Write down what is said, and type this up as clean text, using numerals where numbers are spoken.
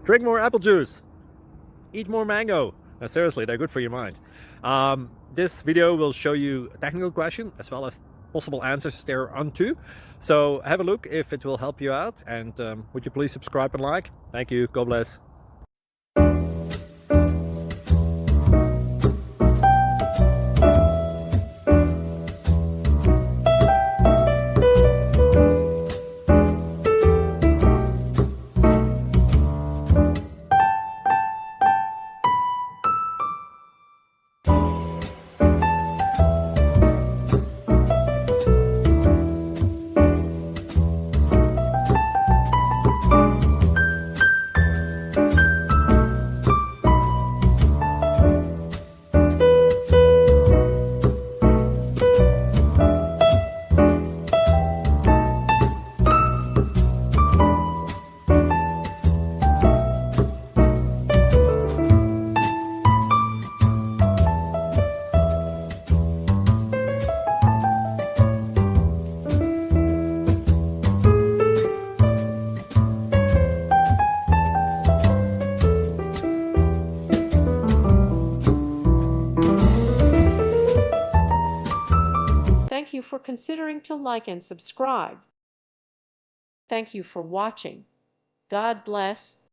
Drink more apple juice. Eat more mango. Seriously, they're good for your mind. This video will show you a technical question as well as possible answers thereunto. So have a look if it will help you out, and would you please subscribe and like? Thank you. God bless. Thank you for considering to like and subscribe. Thank you for watching. God bless.